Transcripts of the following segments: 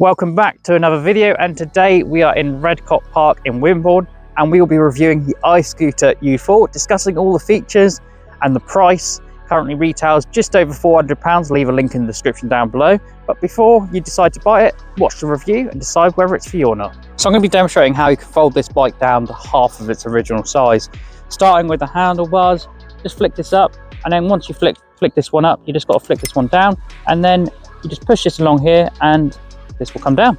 Welcome back to another video, and today we are in Redcott Park in Wimborne and we will be reviewing the iSCOOTER U4, discussing all the features and the price. Currently retails just over £400. Leave a link in the description down below. But before you decide to buy it, watch the review and decide whether it's for you or not. So I'm going to be demonstrating how you can fold this bike down to half of its original size. Starting with the handlebars, just flick this up, and then once you flick this one up, you just got to flick this one down, and then you just push this along here and this will come down.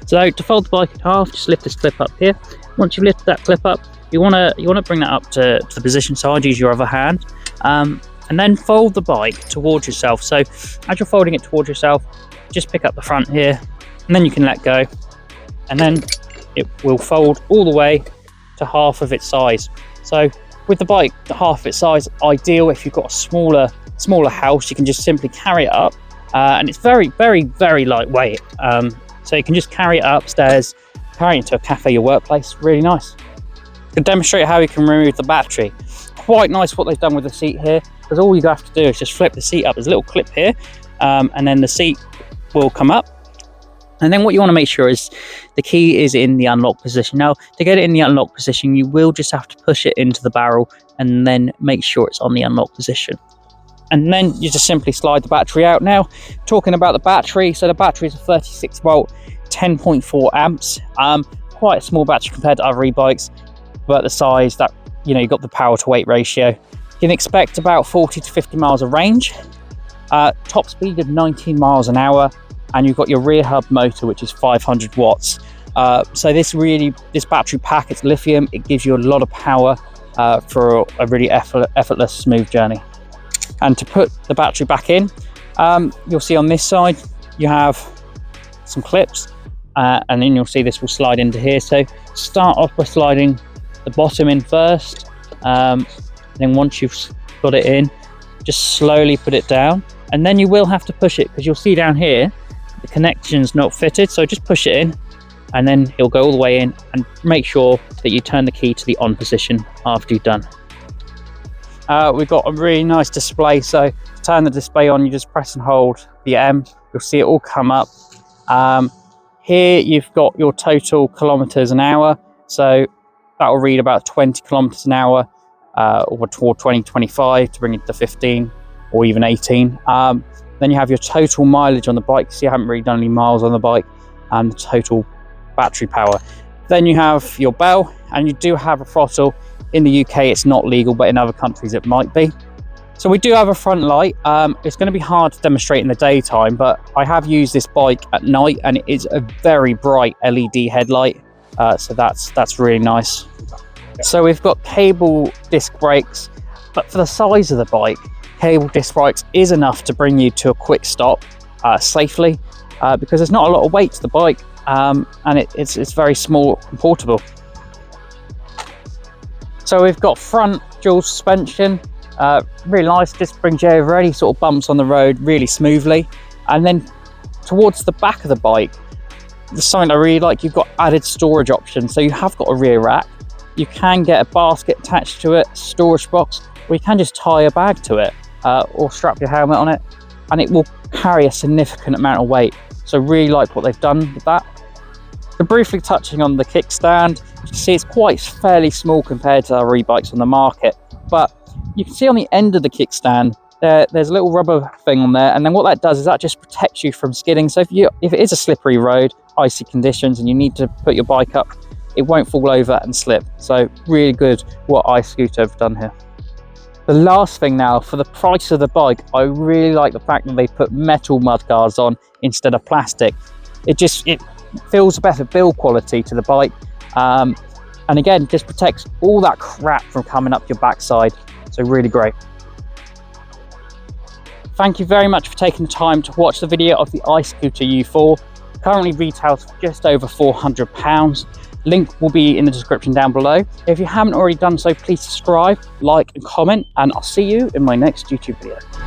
So to fold the bike in half, just lift this clip up here. Once you've lifted that clip up, you want to bring that up to the position side, use your other hand, and then fold the bike towards yourself. So as you're folding it towards yourself, just pick up the front here, and then you can let go, and then it will fold all the way to half of its size. So with the bike, the half of its size, ideal if you've got a smaller house, you can just simply carry it up, and it's very, very, very lightweight. So you can just carry it upstairs, carry it to a cafe, your workplace. Really nice. To demonstrate how you can remove the battery, quite nice what they've done with the seat here, because all you have to do is just flip the seat up. There's a little clip here, and then the seat will come up. And then what you want to make sure is the key is in the unlock position. Now, to get it in the unlock position, you will just have to push it into the barrel and then make sure it's on the unlock position. And then you just simply slide the battery out. Now, talking about the battery, so the battery is a 36 volt, 10.4 amps. Quite a small battery compared to other e-bikes, but the size that, you've got the power to weight ratio. You can expect about 40 to 50 miles of range, top speed of 19 miles an hour, and you've got your rear hub motor, which is 500 watts. So this battery pack, it's lithium, it gives you a lot of power for a really effortless, smooth journey. And to put the battery back in, you'll see on this side, you have some clips, and then you'll see this will slide into here. So start off by sliding the bottom in first. Then once you've got it in, just slowly put it down, and then you will have to push it, because you'll see down here the connection's not fitted. So just push it in, and then it'll go all the way in, and make sure that you turn the key to the on position after you've done. We've got a really nice display. So to turn the display on, you just press and hold the M. You'll see it all come up. Here you've got your total kilometers an hour, so that will read about 20 kilometers an hour, or toward 2025 to bring it to 15 or even 18. Then you have your total mileage on the bike, so you haven't really done any miles on the bike, and the total battery power. Then you have your bell, and you do have a throttle. In the UK it's not legal, but in other countries it might be. So we do have a front light. It's going to be hard to demonstrate in the daytime, but I have used this bike at night, and it is a very bright LED headlight. So that's really nice. So we've got cable disc brakes, but for the size of the bike, cable disc brakes is enough to bring you to a quick stop safely, because there's not a lot of weight to the bike, and it's very small and portable. So we've got front dual suspension, really nice, just brings you over any sort of bumps on the road really smoothly. And then towards the back of the bike, there's something I really like. You've got added storage options. So you have got a rear rack, you can get a basket attached to it, storage box, or you can just tie a bag to it, or strap your helmet on it, and it will carry a significant amount of weight. So really like what they've done with that. So briefly touching on the kickstand, you can see it's fairly small compared to other e-bikes on the market, but you can see on the end of the kickstand there's a little rubber thing on there, and then what that does is that just protects you from skidding. So if it is a slippery road, icy conditions, and you need to put your bike up, it won't fall over and slip. So really good what iSCOOTER have done here. The last thing now, for the price of the bike, I really like the fact that they put metal mudguards on instead of plastic. It feels a better build quality to the bike, and again, just protects all that crap from coming up your backside. So really great. Thank you very much for taking the time to watch the video of the iSCOOTER U4. Currently retails for just over £400. Link will be in the description down below. If you haven't already done so, please subscribe, like and comment, and I'll see you in my next YouTube video.